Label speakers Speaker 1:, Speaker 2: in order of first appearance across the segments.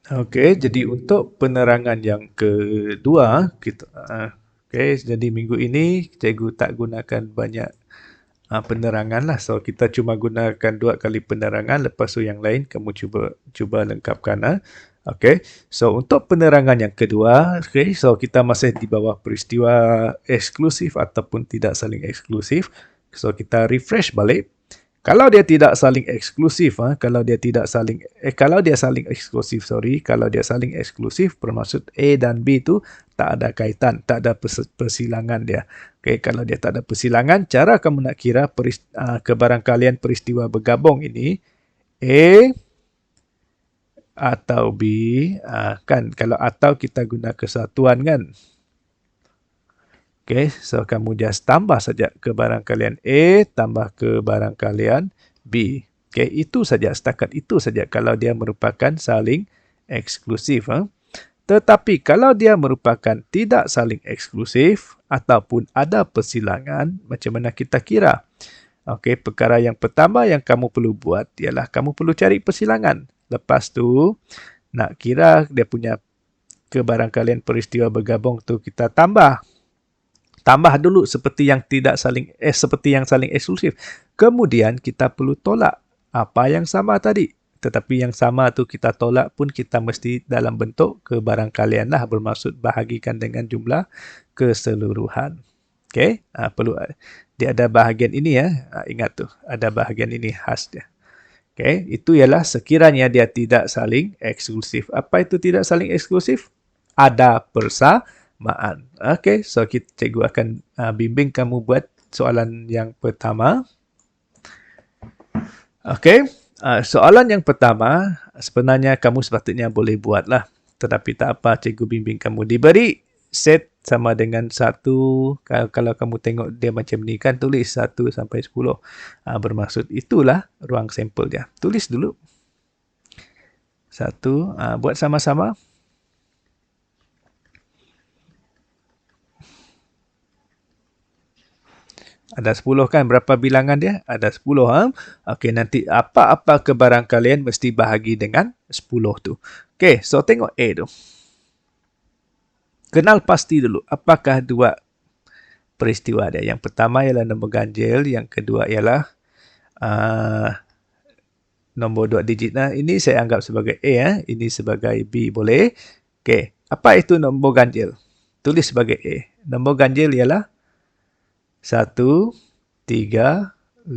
Speaker 1: Okey, jadi untuk penerangan yang kedua, okey, jadi minggu ini cikgu tak gunakan banyak penerangan lah. So, kita cuma gunakan 2 kali penerangan, lepas tu yang lain kamu cuba lengkapkan. Okey, so untuk penerangan yang kedua, okey, so kita masih di bawah peristiwa eksklusif ataupun tidak saling eksklusif. So, kita refresh balik. Kalau dia tidak saling eksklusif, kalau dia saling eksklusif, kalau dia saling eksklusif, bermaksud A dan B itu tak ada kaitan, tak ada persilangan dia. Okay, kalau dia tak ada persilangan, cara kamu nak kira kebarangkalian peristiwa bergabung ini, A atau B, kan kalau atau kita guna kesatuan kan. Okay, so kamu just tambah saja kebarangkalian A tambah kebarangkalian B. Okay, itu saja, setakat itu saja kalau dia merupakan saling eksklusif. Tetapi kalau dia merupakan tidak saling eksklusif ataupun ada persilangan, macam mana kita kira? Okay, perkara yang pertama yang kamu perlu buat ialah kamu perlu cari persilangan. Lepas tu, nak kira dia punya kebarangkalian peristiwa bergabung tu kita tambah dulu seperti yang saling eksklusif. Kemudian kita perlu tolak apa yang sama tadi. Tetapi yang sama tu kita tolak pun kita mesti dalam bentuk kebarangkalian lah, bermaksud bahagikan dengan jumlah keseluruhan. Okey, perlu dia ada bahagian ini ya. Ingat tu, ada bahagian ini khas dia. Okey, itu ialah sekiranya dia tidak saling eksklusif. Apa itu tidak saling eksklusif? Ada persamaan. Okey, so cikgu akan bimbing kamu buat soalan yang pertama. Okey, soalan yang pertama sebenarnya kamu sepatutnya boleh buatlah. Tetapi tak apa, cikgu bimbing kamu. Diberi set sama dengan 1, kalau kamu tengok dia macam ni kan, tulis 1 sampai 10. Bermaksud itulah ruang sampel dia. Tulis dulu. 1, buat sama-sama. Ada 10 kan? Berapa bilangan dia? Ada 10. Okey, nanti apa-apa kebarangkalian mesti bahagi dengan 10 tu. Okey, so tengok A tu. Kenal pasti dulu. Apakah dua peristiwa dia? Yang pertama ialah nombor ganjil. Yang kedua ialah nombor 2 digit. Ini saya anggap sebagai A. Ini sebagai B. Boleh? Okey, apa itu nombor ganjil? Tulis sebagai A. Nombor ganjil ialah 1, 3, 5,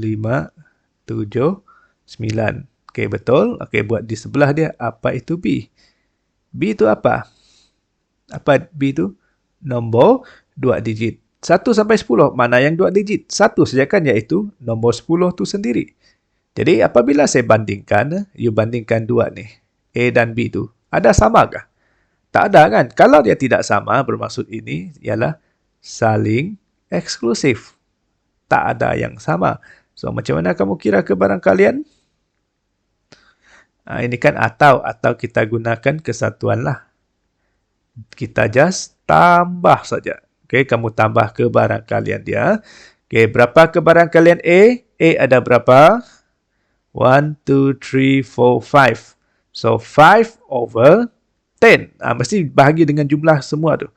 Speaker 1: 7, 9. Okey, betul. Okey, buat di sebelah dia. Apa itu B? B itu apa? Apa B itu? Nombor 2 digit. 1 sampai 10. Mana yang 2 digit? 1 saja kan, iaitu nombor 10 tu sendiri. Jadi, apabila saya bandingkan, you bandingkan dua ni, A dan B tu, ada samakah? Tak ada kan? Kalau dia tidak sama, bermaksud ini ialah saling eksklusif. Tak ada yang sama. So, macam mana kamu kira kebarangkalian? Ini kan atau kita gunakan kesatuan lah. Kita just tambah saja. Okay, kamu tambah kebarangkalian dia. Okay, berapa kebarangkalian A? A ada berapa? 1, 2, 3, 4, 5. So, 5 over 10. Mesti bahagi dengan jumlah semua tu.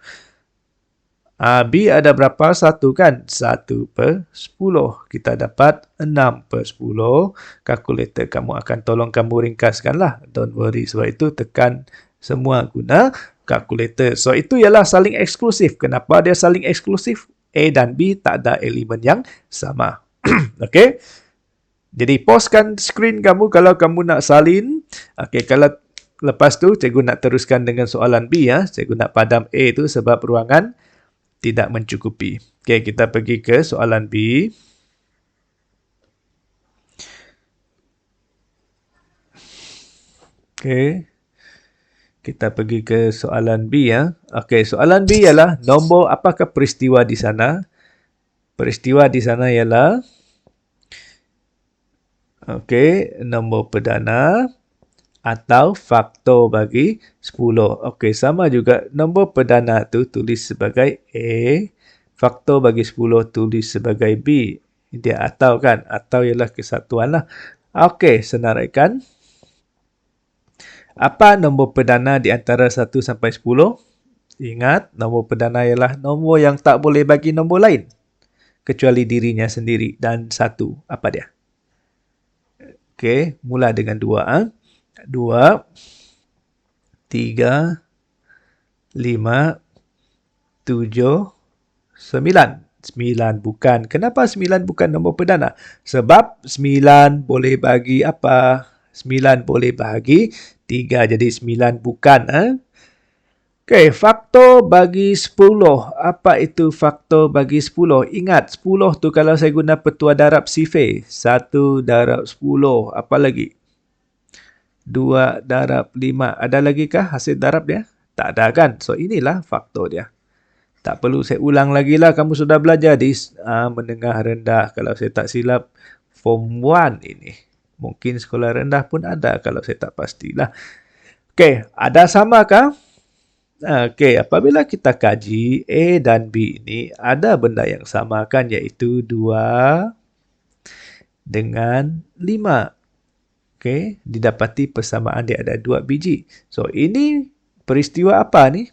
Speaker 1: B ada berapa? 1 kan? 1 per 10. Kita dapat 6 per 10. Kalkulator kamu akan tolong kamu ringkaskan lah. Don't worry. Sebab itu tekan semua guna kalkulator. So, itu ialah saling eksklusif. Kenapa dia saling eksklusif? A dan B tak ada elemen yang sama. Okey? Jadi, pauskan skrin kamu kalau kamu nak salin. Okey, kalau lepas tu, cikgu nak teruskan dengan soalan B. Cikgu nak padam A tu sebab ruangan tidak mencukupi. Okey, kita pergi ke soalan B. Okey. Kita pergi ke soalan B ya. Okey, soalan B ialah nombor apakah peristiwa di sana? Peristiwa di sana ialah nombor perdana atau faktor bagi 10. Okey, sama juga nombor perdana tu tulis sebagai A, faktor bagi 10 tulis sebagai B. Dia atau kan? Atau ialah kesatuan lah. Okey, senaraikan. Apa nombor perdana di antara 1 sampai 10? Ingat, nombor perdana ialah nombor yang tak boleh bagi nombor lain kecuali dirinya sendiri dan 1. Apa dia? Okey, mula dengan 2. 2, 3, 5, 7, 9. 9 bukan. Kenapa 9 bukan nombor perdana? Sebab 9 boleh bagi apa? 9 boleh bahagi 3. Jadi 9 bukan. Okey, faktor bagi 10. Apa itu faktor bagi 10? Ingat, 10 tu kalau saya guna petua darab sifir. 1 darab 10. Apa lagi? 2 darab 5. Ada lagi kah hasil darab dia? Tak ada kan? So, inilah faktor dia. Tak perlu saya ulang lagi lah. Kamu sudah belajar di menengah rendah. Kalau saya tak silap, Form 1 ini. Mungkin sekolah rendah pun ada kalau saya tak pastilah. Okey, ada samakah? Okey, apabila kita kaji A dan B ini, ada benda yang sama kan, iaitu 2 dengan 5. Okey, didapati persamaan dia ada 2 biji. So, ini peristiwa apa ni?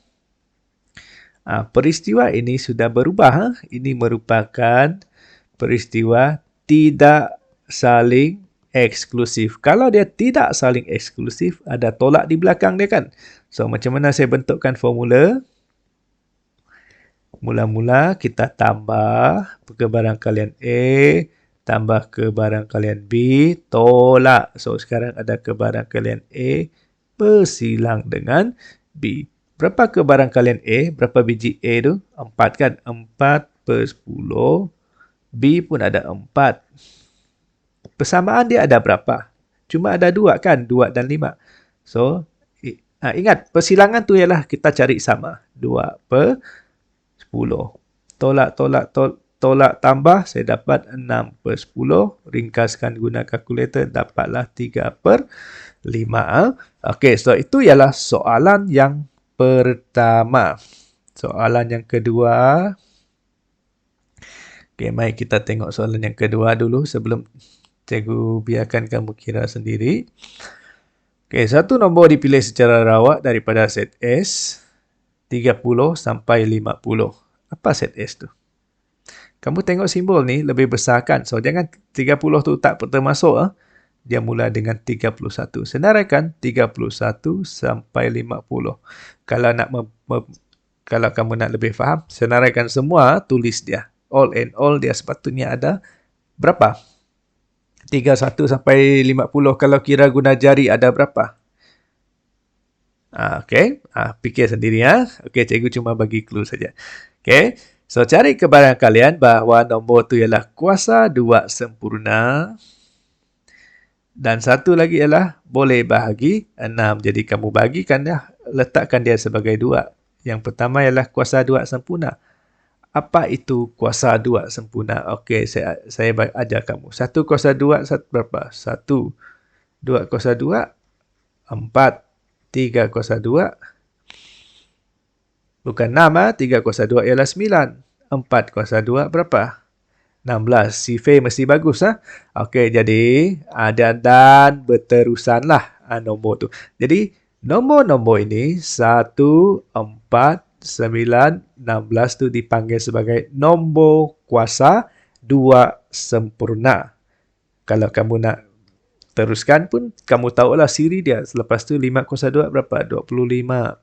Speaker 1: Peristiwa ini sudah berubah. Ini merupakan peristiwa tidak saling eksklusif. Kalau dia tidak saling eksklusif, ada tolak di belakang dia kan? So, macam mana saya bentukkan formula? Mula-mula kita tambah ke barangkalian A, tambah ke barangkalian B, tolak. So, sekarang ada ke barangkalian A bersilang dengan B. Berapa ke barangkalian A? Berapa biji A tu? 4 kan? 4 per 10. B pun ada 4. Persamaan dia ada berapa? Cuma ada 2 kan? 2 dan 5. So, ingat, persilangan tu ialah kita cari sama. 2 per 10. Tolak tambah, saya dapat 6 per 10. Ringkaskan guna kalkulator, dapatlah 3 per 5. Okey, so itu ialah soalan yang pertama. Soalan yang kedua. Okey, mari kita tengok soalan yang kedua dulu sebelum cikgu biarkan kamu kira sendiri. Okey, satu nombor dipilih secara rawak daripada set S 30 sampai 50. Apa set S tu? Kamu tengok simbol ni lebih besar kan? So, jangan 30 tu tak termasuk. Dia mula dengan 31. Senaraikan 31 sampai 50. Kalau kalau kamu nak lebih faham, senaraikan semua, tulis dia. All and all dia sepatutnya ada berapa? 31 sampai 50 kalau kira guna jari ada berapa? Okey, fikir sendiri ya. Okey, cikgu cuma bagi clue saja. Okey, so cari kebarang kalian bahawa nombor tu ialah kuasa 2 sempurna. Dan satu lagi ialah boleh bahagi 6. Jadi kamu bagikan dia, letakkan dia sebagai 2. Yang pertama ialah kuasa 2 sempurna. Apa itu kuasa 2 sempurna? Okey, saya ajar kamu. 1 kuasa 2 berapa? 1. 2 kuasa 2, 4. 3 kuasa 2. Bukan 6, 3 kuasa 2 ialah 9. 4 kuasa 2 berapa? 16. Sifir mesti bagus. Okey, jadi dan berterusanlah nombor tu. Jadi, nombor-nombor ini 1, 4, 9, 16 tu dipanggil sebagai nombor kuasa 2 sempurna. Kalau kamu nak teruskan pun, kamu tahulah siri dia. Selepas tu 5 kuasa 2 berapa? 25.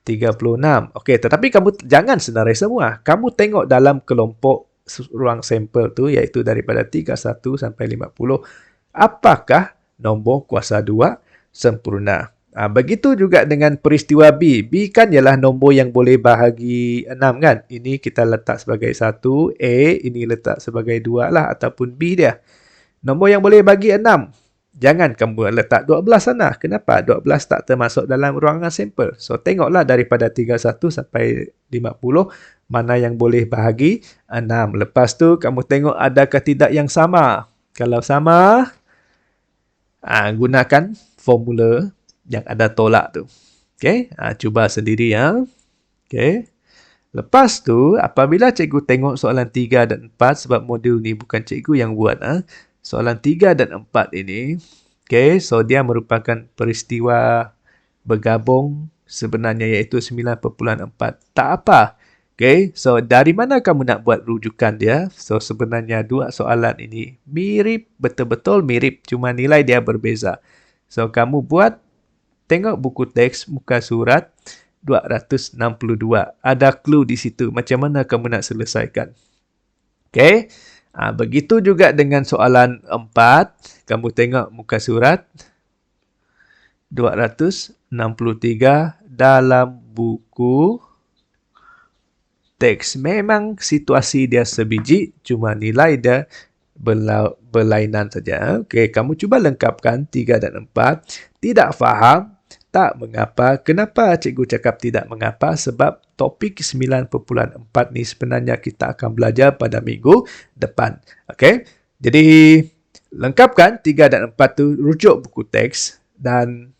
Speaker 1: 36. Okey, tetapi kamu jangan senarai semua. Kamu tengok dalam kelompok ruang sampel tu, iaitu daripada 31 sampai 50. Apakah nombor kuasa 2 sempurna? Begitu juga dengan peristiwa B. B kan ialah nombor yang boleh bahagi 6 kan? Ini kita letak sebagai 1. A, ini letak sebagai 2 lah ataupun B dia. Nombor yang boleh bagi 6. Jangan kamu letak 12 sana. Kenapa? 12 tak termasuk dalam ruangan sampel. So, tengoklah daripada 31 sampai 50, mana yang boleh bahagi 6. Lepas tu, kamu tengok adakah tidak yang sama. Kalau sama, gunakan formula yang ada tolak tu. Okay? Cuba sendiri ya. Okay? Lepas tu, apabila cikgu tengok soalan 3 dan 4, sebab modul ni bukan cikgu yang buat, soalan 3 dan 4 ini, okay, so dia merupakan peristiwa bergabung sebenarnya iaitu 9.4. Tak apa. Okay, so dari mana kamu nak buat rujukan dia? So sebenarnya dua soalan ini mirip, betul-betul mirip, cuma nilai dia berbeza. So kamu buat, tengok buku teks muka surat 262. Ada clue di situ macam mana kamu nak selesaikan. Okay, begitu juga dengan soalan 4. Kamu tengok muka surat 263 dalam buku teks. Memang situasi dia sebiji, cuma nilai dia berlainan saja. Okey, kamu cuba lengkapkan 3 dan 4. Tidak faham? Tak mengapa. Kenapa cikgu cakap tidak mengapa? Sebab topik 9.4 ni sebenarnya kita akan belajar pada minggu depan. Okey, jadi lengkapkan 3 dan 4 tu, rujuk buku teks dan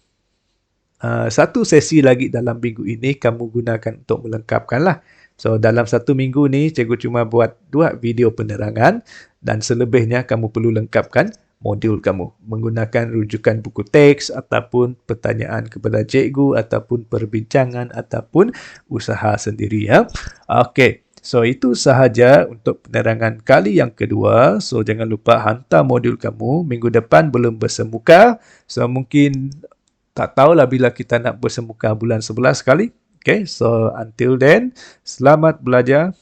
Speaker 1: satu sesi lagi dalam minggu ini kamu gunakan untuk melengkapkanlah. So, dalam satu minggu ni, cikgu cuma buat 2 video penerangan dan selebihnya kamu perlu lengkapkan modul kamu menggunakan rujukan buku teks ataupun pertanyaan kepada cikgu ataupun perbincangan ataupun usaha sendiri. Ya. Okey. So, itu sahaja untuk penerangan kali yang kedua. So, jangan lupa hantar modul kamu. Minggu depan belum bersemuka. So, mungkin tak tahulah bila kita nak bersemuka bulan 11 kali. Okay, so until then, selamat belajar.